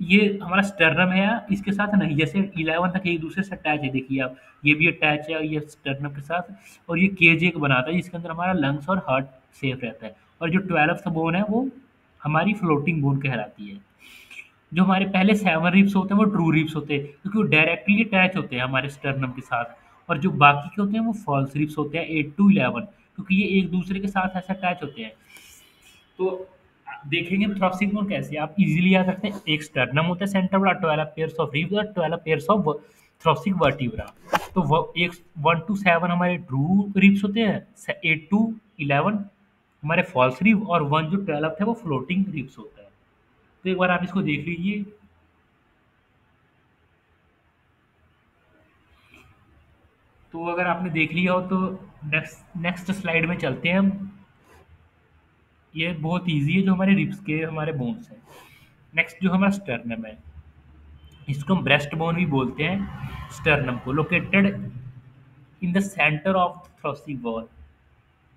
ये हमारा स्टर्नम है इसके साथ नहीं, जैसे 11 तक एक दूसरे से अटैच है, देखिए आप ये भी अटैच है ये स्टर्नम के साथ, और ये केज एक बनाता है जिसके अंदर हमारा लंग्स और हार्ट सेफ रहता है। और जो 12th बोन है वो हमारी फ्लोटिंग बोन कहलाती है। जो हमारे पहले 7 रिब्स होते हैं वो ट्रू रिब्स होते हैं, क्योंकि वो डायरेक्टली अटैच होते हैं हमारे स्टर्नम के साथ, और जो बाकी के होते हैं वो फॉल्स रिब्स होते हैं 8 to 11, क्योंकि ये एक दूसरे के साथ ऐसे अटैच होते हैं। तो देखेंगे थोरैसिक बोन कैसे आप इजीली याद रखते हैं, एक स्टर्नम होता है सेंटर वाला, 12 पेयर्स ऑफ रिब्स और 12 पेयर्स ऑफ थोरैसिक वर्टिब्रा। तो वो एक 1 to 7 हमारे ट्रू रिब्स होते हैं, 8 to 11 हमारे फॉल्स रिब, और 1 जो 12 है वो फ्लोटिंग रिब्स होता है। तो एक बार आप इसको देख लीजिए। तो अगर आपने देख लिया हो तो नेक्स्ट नेक्स्ट स्लाइड में चलते हैं हम। ये बहुत ईज़ी है, जो हमारे रिब्स के हमारे बोन्स हैं। नेक्स्ट जो हमारा स्टर्नम है, इसको हम ब्रेस्ट बोन भी बोलते हैं, स्टर्नम को, located in the centre of thoracic wall.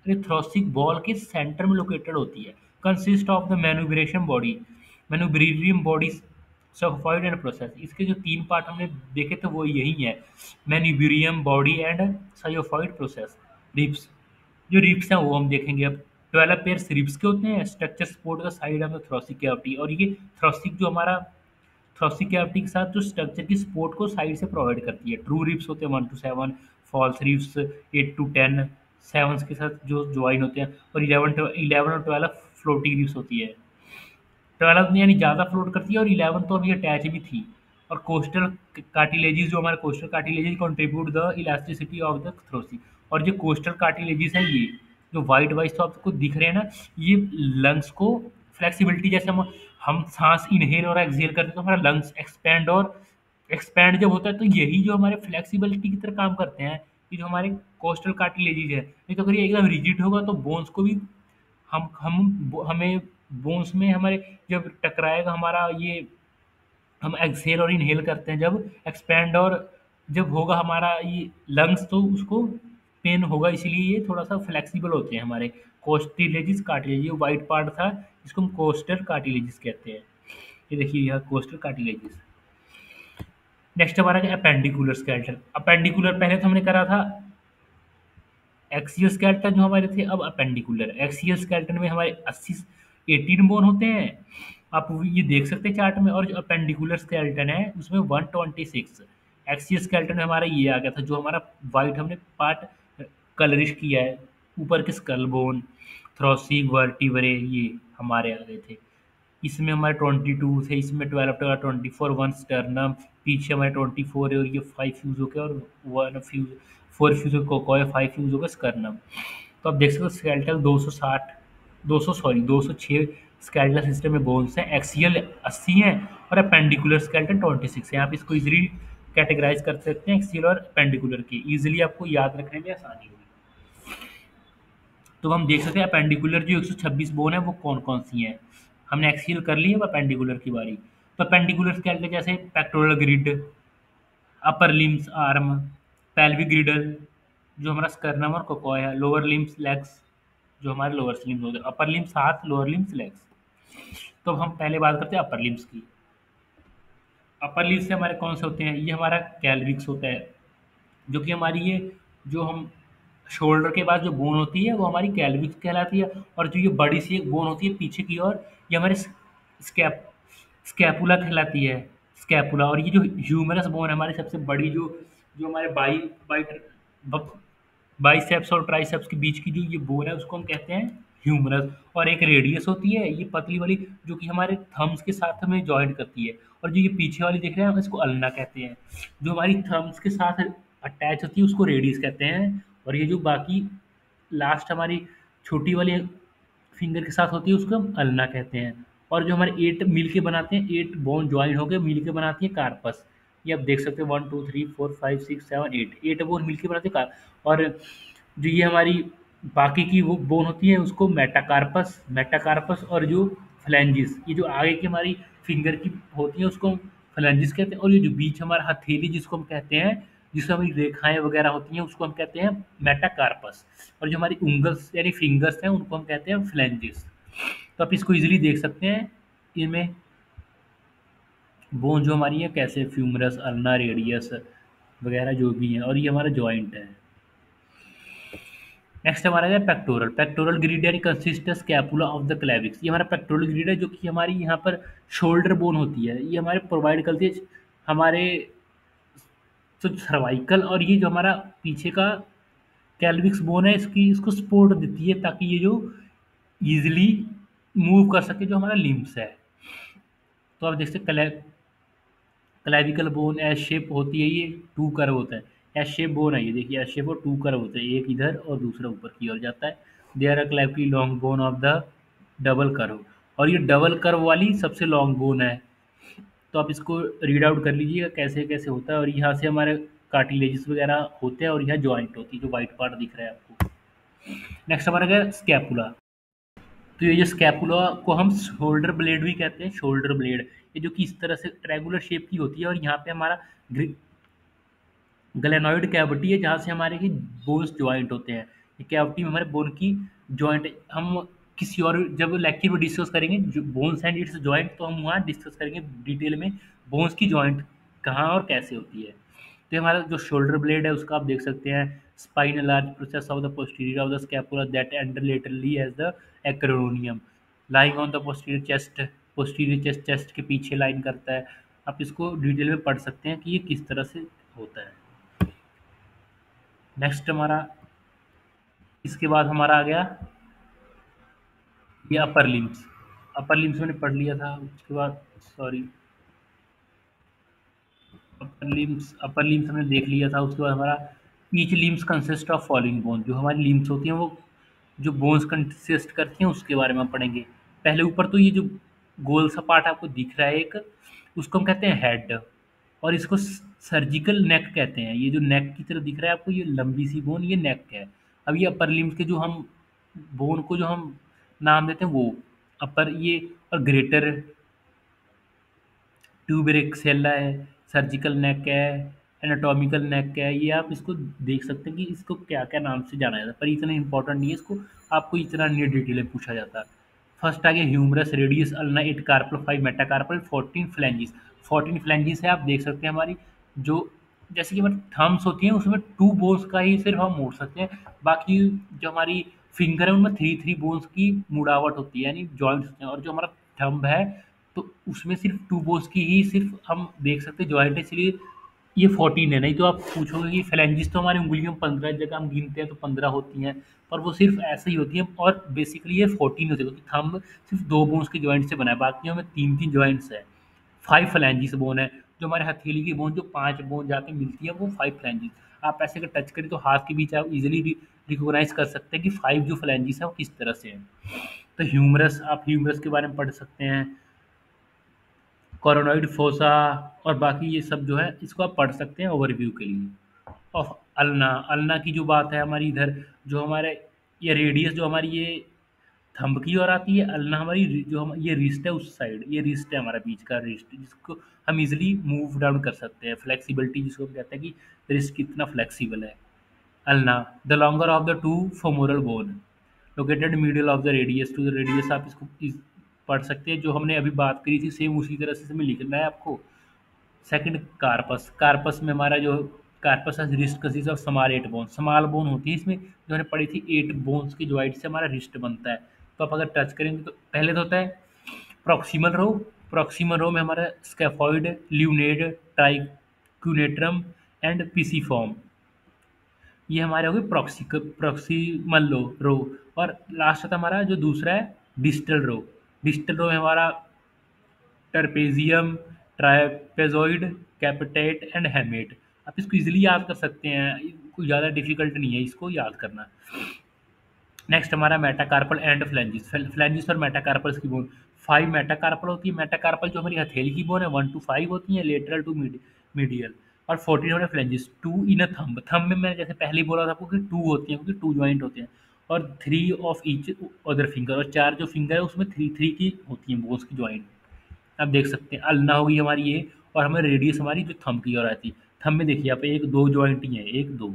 ये थोरैसिक वॉल के सेंटर में लोकेटेड होती है। Consist of the manubrium body, manubrium body, xiphoid and process. इसके जो तीन पार्ट हमने देखे थे वो यही है, मैन्यूब्रेरियम बॉडी एंड साइयोफॉइड प्रोसेस। रिब्स, जो रिब्स हैं वो हम देखेंगे अब। 12 पेयर्स रिब्स के होते हैं, structure support the side of the thoracic cavity. और ये थोरैसिक जो हमारा थोरैसिक कैविटी के साथ जो स्ट्रक्चर की सपोर्ट को साइड से प्रोवाइड करती है। ट्रू रिब्स होते हैं 1 to 7, false ribs 8 to 10, sevens के साथ जो ज्वाइन होते हैं, और 11 और 12 फ्लोटिंग रिब्स होती है। 12 यानी ज़्यादा फ्लोट करती है, और 11 तो अभी अटैच भी थी। और कोस्टल कार्टिलेजेस, जो हमारे costal cartilages contribute the elasticity of the thorax. और जो कोस्टल कार्टिलेजेस है, ये जो वाइट वाइट तो आपको दिख रहे हैं ना, ये लंग्स को फ्लेक्सिबिलिटी, जैसे हम सांस इनहेल और एक्सहेल करते हैं तो हमारा लंग्स एक्सपैंड और एक्सपैंड जब होता है, तो यही जो हमारे फ्लेक्सिबिलिटी की तरह काम करते हैं। ये जो हमारे कोस्टल कार्टिलेजेस है, नहीं तो अगर ये एकदम रिजिड होगा तो बोन्स को भी हमें बोन्स में हमारे जब टकराएगा हमारा ये, हम एक्सहेल और इनहेल करते हैं जब एक्सपैंड, और जब होगा हमारा ये लंग्स तो उसको पेन होगा, इसीलिए ये थोड़ा सा फ्लेक्सिबल होते हैं हमारे कोस्टिलेजिस कार्टिलेज। ये वाइट पार्ट था, इसको हम कोस्टल कार्टिलेजिस कहते हैं। ये देखिए यह कोस्टल कार्टिलेजिस। नेक्स्ट हमारा क्या, अपेंडिकुलर स्केलेटन। अपेंडिकुलर पहले तो हमने करा था एक्सियल स्केलेटन जो हमारे थे, अब अपेंडिकुलर। एक्सियल स्केलेटन में हमारे 80 18 बोन होते हैं, आप ये देख सकते हैं चार्ट में। और जो अपेंडिकुलर स्केलेटन है उसमें 126। एक्सियल स्केलेटन में हमारा ये आ गया था, जो हमारा वाइट हमने पार्ट कलरिश किया है, ऊपर के स्कल बोन, थ्रोसिक वर्टिब्रे, ये हमारे आ गए थे। इसमें हमारे 22 थे, इसमें 12 टका 24, 1 स्टर्नम, पीछे हमारे 24 है, और ये 5 फ्यूज हो गया, और 1 फ्यूज 4 फ्यूज कोकोय, 5 फ्यूज हो गया स्कर्नम। तो आप देख सकते हो स्केलेटल 260, 206 स्केलेटल सिस्टम में बोन्स हैं। एक्सियल 80 हैं, और अपेंडिकुलर स्केलेटन 26 है। आप इसको इजीली कैटेगराइज कर सकते हैं एक्सियल और अपेंडिकुलर के, इजीली आपको याद रखने में आसानी होगी। तो हम देख सकते हैं अपेंडिकुलर जो 126 बोन है वो कौन कौन सी हैं। हमने एक्सियल कर ली है, अब अपेंडिकुलर की बारी। तो अपेंडिकुलर स्केलेटन जैसे pectoral grid, upper limbs arm, pelvic ग्रिडल जो हमारा स्कर्नम और कोकोय है, लोअर लिम्स लेग्स जो हमारे लोअर लिम्स होते हैं, अपर लिम्स हाथ, लोअर लिम्स लेग्स। तो अब हम पहले बात करते हैं अपर लिम्स की। अपर लिम्स से हमारे कौन से होते हैं, ये हमारा कैल्विक्स होता है, जो कि हमारी ये जो हम शोल्डर के बाद जो बोन होती है वो हमारी कैल्विक्स कहलाती है। और जो ये बड़ी सी एक बोन होती है पीछे की ओर, ये हमारे स्कैप स्कैपुला कहलाती है, स्कैपुला। और ये जो ह्यूमरस बोन है हमारी सबसे बड़ी, जो जो हमारे बाइसेप्स और ट्राइसेप्स के बीच की जो ये बोन है उसको हम कहते हैं ह्यूमरस। और एक रेडियस होती है ये पतली वाली, जो कि हमारे थम्स के साथ हमें जॉइंट करती है। और जो ये पीछे वाली देख रहे हैं हम इसको अल्ना कहते हैं, जो हमारी थम्स के साथ अटैच होती है उसको रेडियस कहते हैं। और ये जो बाकी लास्ट हमारी छोटी वाली फिंगर के साथ होती है उसको हम अल्ना कहते हैं। और जो हमारे 8 मिल के बनाते हैं, 8 बोन ज्वाइन होकर मिल के बनाती है कार्पस। ये आप देख सकते हैं 1 2 3 4 5 6 7 8 बोन मिल के बनाते हैं और जो ये हमारी बाकी की वो बोन होती है उसको मेटाकार्पस मेटाकार्पस और जो फ्लैंजिस, ये जो आगे की हमारी फिंगर की होती है उसको हम फ्लैंजिस कहते हैं। और ये जो बीच हमारा हथेली जिसको हम कहते हैं, जिसमें हमारी रेखाएं वगैरह होती हैं उसको हम कहते हैं मेटाकार्पस। और जो हमारी उंगल्स यानी फिंगर्स हैं उनको हम कहते हैं फ्लैंजिस। तो आप इसको इजीली देख सकते हैं, इनमें बोन जो हमारी है कैसे फ्यूमरस, अल्ना, रेडियस वगैरह जो भी हैं, और ये हमारा जॉइंट है। नेक्स्ट हमारा है पेक्टोरल। पेक्टोरल ग्रिड यानी कंसिस्ट स्कैपुला ऑफ द क्लेविक्स। ये हमारा पेक्टोरल ग्रिड है जो कि हमारी यहाँ पर शोल्डर बोन होती है, ये हमारे प्रोवाइड करती है हमारे तो सर्वाइकल। और ये जो हमारा पीछे का कैल्विक्स बोन है इसकी इसको सपोर्ट देती है ताकि ये जो ईजिली मूव कर सके जो हमारा लिम्स है। तो आप देख सकते क्लेविकल बोन एस शेप होती है, ये टू कर्व होता है, एस शेप बोन है, ये देखिए एस शेप और टू कर्व होते हैं, एक इधर और दूसरा ऊपर की ओर जाता है। There are clavicle long bone of the double curve, और ये डबल कर्व वाली सबसे लॉन्ग बोन है। तो आप इसको रीड आउट कर लीजिएगा कैसे कैसे होता है। और यहाँ से हमारे कार्टिलेजेस वगैरह होते हैं और यहाँ जॉइंट होती है जो वाइट पार्ट दिख रहा है आपको। नेक्स्ट हमारा गया स्कैपुला। तो ये जो स्कैपुला को हम शोल्डर ब्लेड भी कहते हैं, शोल्डर ब्लेड, ये जो कि इस तरह से ट्रैंगुलर शेप की होती है और यहाँ पे हमारा ग्लेनोइड कैविटी है जहाँ से हमारे की बोन्स ज्वाइंट होते हैं। ये कैविटी में हमारे बोन की ज्वाइंट, हम किसी और जब लेक्चर में डिस्कस करेंगे जो बोन्स एंड इट्स ज्वाइंट, तो हम वहाँ डिस्कस करेंगे डिटेल में बोन्स की ज्वाइंट कहाँ और कैसे होती है। तो हमारा जो शोल्डर ब्लेड है उसका आप देख सकते हैं, spine large process of the posterior of the scapula that end laterally as the acromion lying on the posterior chest, posterior chest, chest के पीछे लाइन करता है। आप इसको डिटेल में पढ़ सकते हैं कि ये किस तरह से होता है। नेक्स्ट हमारा, इसके बाद हमारा आ गया ये अपर लिम्स। अपर लिम्स मैंने पढ़ लिया था, उसके बाद सॉरी, अपर लिम्स हमने देख लिया था। उसके बाद हमारा each limbs consist of following bone, जो हमारी लिम्स होती हैं वो जो बोन्स कंसिस्ट करती हैं उसके बारे में हम पढ़ेंगे। पहले ऊपर तो ये जो गोल सा पार्ट आपको दिख रहा है एक, उसको हम कहते हैं हेड, और इसको सर्जिकल नेक कहते हैं। ये जो नेक की तरह दिख रहा है आपको, ये लंबी सी बोन, ये नेक है। अब ये अपर लिम्स के जो हम बोन को जो हम नाम देते हैं वो अपर, ये और ग्रेटर ट्यूबरेक्सेला है, सर्जिकल नेक है, एनाटॉमिकल नेक है। ये आप इसको देख सकते हैं कि इसको क्या क्या नाम से जाना जाता है, पर इतना इंपॉर्टेंट नहीं है, इसको आपको इतना नहीं डिटेल में पूछा जाता। फर्स्ट आ गया humerus, radius, ulna, 8 carpal, 5 metacarpal, 14 phalanges. 14 phalanges है, आप देख सकते हैं हमारी जो जैसे कि हमारी थम्स होती हैं उसमें 2 बोन्स का ही सिर्फ हम मोड़ सकते हैं, बाकी जो हमारी फिंगर है उनमें 3 बोन्स की मुड़ावट होती है, यानी जॉइंट्स होते हैं। और जो हमारा थंब है तो उसमें सिर्फ 2 बोन्स की ही सिर्फ हम देख सकते हैं जॉइंट है, इसलिए ये 14 है। नहीं तो आप पूछोगे कि फ्लैंजिस तो हमारी उंगलियों में 15 जगह हम गिनते हैं तो 15 होती हैं, पर वो सिर्फ ऐसे ही होती है। और बेसिकली ये 14 होती है क्योंकि थंब सिर्फ 2 बोन्स के जॉइंट से बना है, बाकी हमें 3 जॉइंट्स है। 5 फ्लैंजिस बोन है, जो हमारे हथेली की बोन जो 5 बोन जाके मिलती है वो 5 फ्लैंजिस। आप ऐसे अगर टच करें तो हाथ के बीच आप इजीली रिकॉग्नाइज कर सकते हैं कि 5 जो फ्लैंजिस है वो किस तरह से है। तो ह्यूमरस, आप ह्यूमरस के बारे में पढ़ सकते हैं, कोरोनॉइड फोसा, और बाकी ये सब जो है इसको आप पढ़ सकते हैं ओवरव्यू के लिए। और अल्ना, अल्ना की जो बात है हमारी इधर, जो हमारे ये रेडियस जो हमारी ये थंब की ओर आती है, अल्ना हमारी जो हम ये रिस्ट है उस साइड, ये रिस्ट है हमारा बीच का रिस्ट, जिसको हम इजीली मूव डाउन कर सकते हैं, फ्लेक्सिबिलिटी जिसको हम कहते हैं कि रिस्ट कितना फ्लेक्सिबल है। Ulna, the longer of the two femoral bone located middle of the radius to the radius. आप इसको पढ़ सकते हैं, जो हमने अभी बात करी थी सेम उसी तरह से हमें लिखना है आपको। सेकंड कार्पस, कार्पस में हमारा जो carpus wrist consist of small 8 bone, small bone होती है इसमें, जो हमने पढ़ी थी 8 बोन्स की ज्वाइंट से हमारा रिस्ट बनता है। तो आप अगर टच करेंगे तो पहले तो होता है प्रॉक्सिमल रो, प्रॉक्सिमल रो में हमारा स्कैफॉइड, ल्यूनेड, ट्राइक्यूनेट्रम एंड पीसीफॉर्म, ये हमारे हो गए प्रॉक्सिमल रो। और लास्ट था हमारा जो दूसरा है डिस्टल रो, डिस्टल रो में हमारा टर्पेजियम, ट्रापेजॉइड, कैपिटेट एंड हेमेट। आप इसको इजीली याद कर सकते हैं, कोई ज़्यादा डिफिकल्ट नहीं है इसको याद करना। नेक्स्ट हमारा मेटाकार्पल एंड फ्लैंजिस, फ्लैंजिस और मेटाकार्पल्स की बोन। 5 मेटाकार्पल होती है, मेटाकार्पल जो हमारी हथेली की बोन है 1 to 5 होती है, लेटरल टू मीडियल। और 14 हमारे फ्लैंजिस, 2 इन अ थंब, थंब में मैंने जैसे पहले ही बोला था आपको कि 2 होती हैं क्योंकि 2 जॉइंट होते हैं, और 3 ऑफ ईच अदर फिंगर, और 4 जो फिंगर है उसमें 3 की होती हैं बोन्स की जॉइंट। आप देख सकते हैं अल्ना होगी हमारी ये, और हमें रेडियस हमारी जो थंब की ओर आती है। थंब में देखिए यहाँ पे 1 2 जॉइंट ही है, 1 2,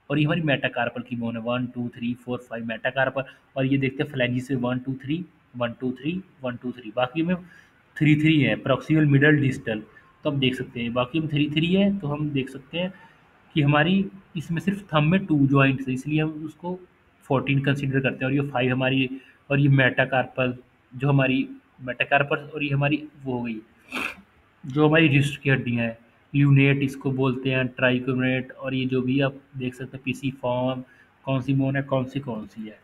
और ये हमारी मेटाकार्पल की बोन है 1 2 3 4 5 मेटाकार्पल। और ये देखते हैं फ्लैंजिस से 1 2 3 1 2 3 1 2 3, बाकी में 3 है, प्रॉक्सिमल मिडल डिस्टल। तो हम देख सकते हैं बाकी में 3 है, तो हम देख सकते हैं कि हमारी इसमें सिर्फ थंब में 2 जॉइंट्स है, इसलिए हम उसको 14 कंसीडर करते हैं। और ये 5 हमारी, और ये मेटाकार्पल जो हमारी मेटाकार्पल, और ये हमारी वो हो गई जो हमारी रिस्ट की हड्डियाँ हैं, ल्यूनेट इसको बोलते हैं, ट्राइकोनेट, और ये जो भी आप देख सकते हैं पीसी फॉर्म, कौन सी बोन है कौन सी है।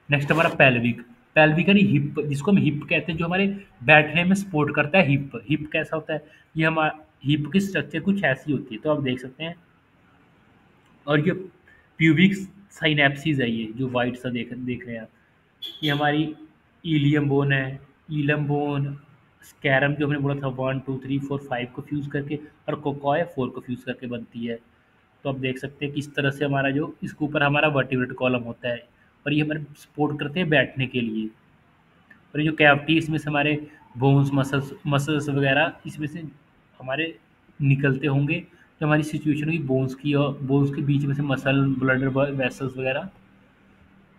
नेक्स्ट हमारा पेल्विक, पेल्विक यानी हिप, जिसको हम हिप कहते हैं, जो हमारे बैठने में सपोर्ट करता है। हिप, हिप कैसा होता है, ये हमारा हिप की स्ट्रक्चर कुछ ऐसी होती है, तो आप देख सकते हैं। और ये प्यूबिक साइनेप्सिस है, ये जो वाइट सा देख रहे हैं आप, ये हमारी इलियम बोन है, इलम बोन, स्कैरम जो हमने बोला था 1 2 3 4 5 को फ्यूज़ करके, और कोकॉय 4 को फ्यूज़ करके बनती है। तो आप देख सकते हैं किस तरह से हमारा जो इसके ऊपर हमारा वर्टिब्रेट कॉलम होता है, और ये हमारे सपोर्ट करते हैं बैठने के लिए। और ये जो कैविटी इसमें से हमारे बोन्स मसल्स मसल्स वगैरह इसमें से हमारे निकलते होंगे, जो हमारी सिचुएशन होगी बोन्स की, और बोन्स के बीच में से मसल ब्लड वेसल्स वगैरह।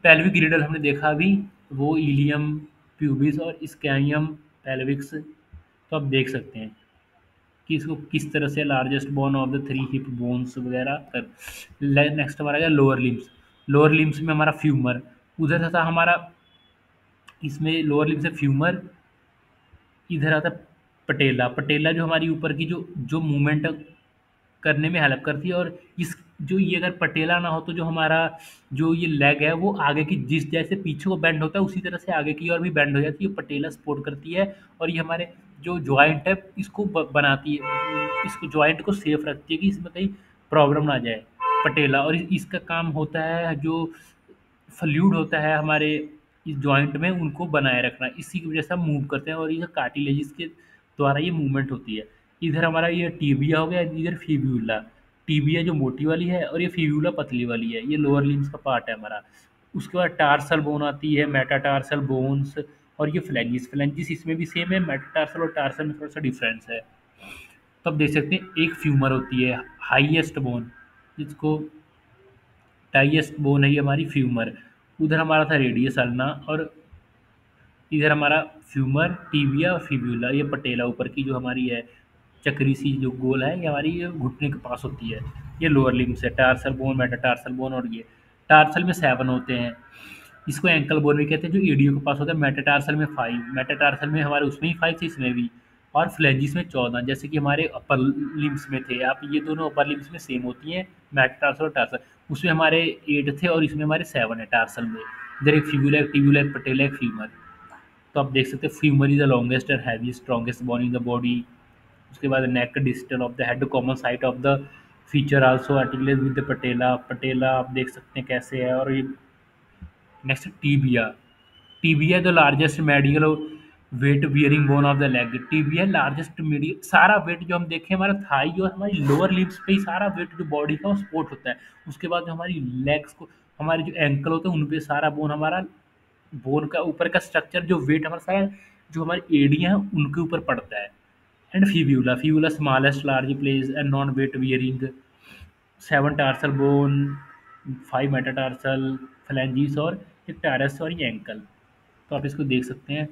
पेल्विक गिरिडल हमने देखा अभी, वो इलियम प्यूबिस और स्कैनियम पेल्विक्स। तो आप देख सकते हैं कि इसको किस तरह से largest bone of the three hip bones वगैरह कर। नेक्स्ट हमारा गया लोअर लिम्स। लोअर लिम्स में हमारा फ्यूमर, उधर था हमारा, इसमें लोअर लिम्स से फ्यूमर, इधर आता है पटेला। पटेला जो हमारी ऊपर की जो जो मूवमेंट करने में हेल्प करती है, और इस जो ये अगर पटेला ना हो तो जो हमारा जो ये लेग है वो आगे की जिस जैसे पीछे को बेंड होता है उसी तरह से आगे की ओर भी बेंड हो जाती है। पटेला सपोर्ट करती है, और ये हमारे जो जॉइंट है इसको बनाती है, इसको जॉइंट को सेफ रखती है कि इसमें कहीं प्रॉब्लम ना आ जाए। पटेला, और इसका काम होता है जो फ्लूइड होता है हमारे इस जॉइंट में उनको बनाए रखना, इसी की वजह से हम मूव करते हैं, और ये कार्टिलेजिस के द्वारा ये मूवमेंट होती है। इधर हमारा ये टीबिया हो गया, इधर फिब्यूला। टीबिया जो मोटी वाली है और ये फिब्यूला पतली वाली है, ये लोअर लिम्स का पार्ट है हमारा। उसके बाद टार्सल बोन आती है, मेटाटार्सल बोन्स, और ये फ्लैंजिस। फ्लैंजिस इसमें भी सेम है, मेटाटार्सल और टार्सल में थोड़ा सा डिफरेंस है। तो आप देख सकते हैं एक फ्यूमर होती है हाईएस्ट बोन, जिसको टाइएस्ट बोन है ये हमारी फ्यूमर। उधर हमारा था रेडियस अल्ना, और इधर हमारा फ्यूमर, टिबिया और फिब्यूला, ये पटेला ऊपर की जो हमारी है चक्री सी जो गोल है, ये हमारी ये घुटने के पास होती है। ये लोअर लिम्स है, टार्सल बोन, मेटाटार्सल बोन, और ये टार्सल में 7 होते हैं। इसको एंकल बोन भी कहते हैं, जो एडियो के पास होता है। मेटाटार्सल में 5, मेटाटार्सल में हमारे उसमें ही 5 थे, इसमें भी। और फ्लैंजिस में 14, जैसे कि हमारे अपर लिम्स में थे। आप ये दोनों अपर लिम्स में सेम होती हैं, मेटाटार्सल और टार्सल। उसमें हमारे 8 थे और इसमें हमारे 7 है टार्सल में। इधर एक फिब्यूला, एक टिब्यूला, एक पटेला, एक फीमर। तो आप देख सकते हैं femur is the longest and heavy strongest bone in the body. उसके बाद neck distal of the head, common site of the feature also articulate with the patella. Patella आप देख सकते हैं कैसे है। और ये next tibia. Tibia the largest medical weight bearing bone of the leg. Tibia largest medial, सारा weight जो हम देखें हमारा थाई और हमारी लोअर लिम्स पे ही सारा वेट जो बॉडी का वो सपोर्ट होता है। उसके बाद जो हमारी लेग्स को, हमारे जो एंकल होते हैं उन पे सारा बोन हमारा, बोन का ऊपर का स्ट्रक्चर जो वेट हमारा सारा जो हमारी एड़ियाँ हैं उनके ऊपर पड़ता है। And fibula, fibula smallest large place and non wait bearing. 7 tarsal bone, 5 metatarsal, phalanges और एक टारस और ये एंकल। तो आप इसको देख सकते हैं।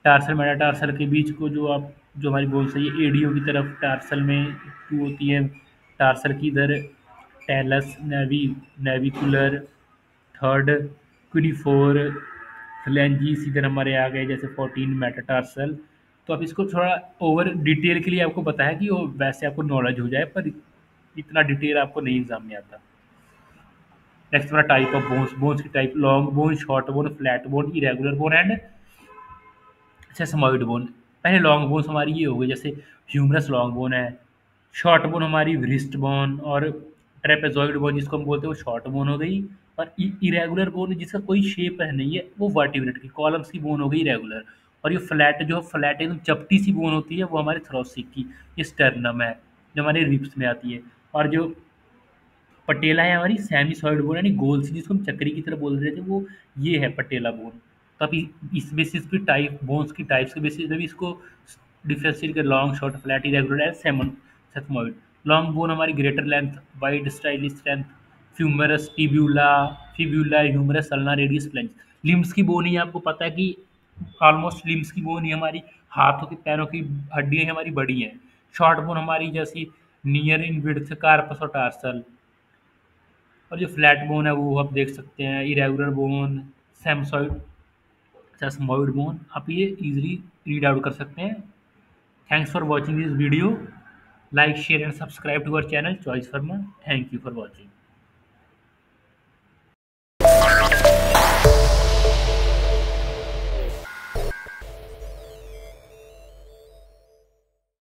टार्सल मेटाटार्सल के बीच को जो आप जो हमारी बोन्स है ये एडियो की तरफ टार्सल में 2 होती है। टार्सल की इधर टेलस नेविकुलर, थर्ड क्विडिफोर, फ्लैंजिस इधर हमारे आ गए जैसे 14 मेटाटार्सल। तो आप इसको थोड़ा ओवर डिटेल के लिए आपको बताया कि वो वैसे आपको नॉलेज हो जाए, पर इतना डिटेल आपको नहीं एग्जाम में आता। नेक्स्ट हमारा टाइप ऑफ बोन्स। बोन्स की type long bone, short bone, flat bone, irregular bone and sesamoid bone. पहले लॉन्ग बोन्स हमारी ये हो गई, जैसे ह्यूमरस लॉन्ग बोन है। शॉर्ट बोन हमारी व्रिस्ट बोन, और ट्रेपेजॉइड बोन जिसको हम बोलते हैं वो शॉर्ट बोन हो गई। और इरेगुलर बोन जिसका कोई शेप है नहीं है वो वर्टिब्रेट की कॉलम्स की बोन हो गई इरेगुलर। और ये फ्लैट जो फ्लैट एकदम चपटी सी बोन होती है वो हमारे थोरेसिक की, ये स्टर्नम है जो हमारे रिब्स में आती है। और जो पटेला है हमारी सेमिसॉइड बोन, यानी गोल सी जिसको हम चक्री की तरह बोल रहे थे, वो ये है पटेला बोन। तो आप इस बेसिस पे टाइप बोन्स की टाइप्स के बेसिस पे भी इसको डिफ्रेंशिएट कर, long, short, flat, irregular and sesamoid. Long bone हमारी greater length, wide stylish strength, femurs, tibia, fibula, humerus, ulna, radius, phalanges. Limbs की बोन ही आपको पता है कि ऑलमोस्ट लिम्स की बोन ही हमारी हाथों की पैरों की हड्डियाँ हमारी बड़ी हैं। शॉर्ट बोन हमारी जैसी नियर इन विड्थ कार्पस और टार्सल। और जो फ्लैट बोन है वो आप देख सकते हैं irregular bone, sesamoid, sesamoid bone. आप ये इजीली रीड आउट कर सकते हैं। Thanks for watching this video. Like share and subscribe to our channel choice pharma. Thank you for watching.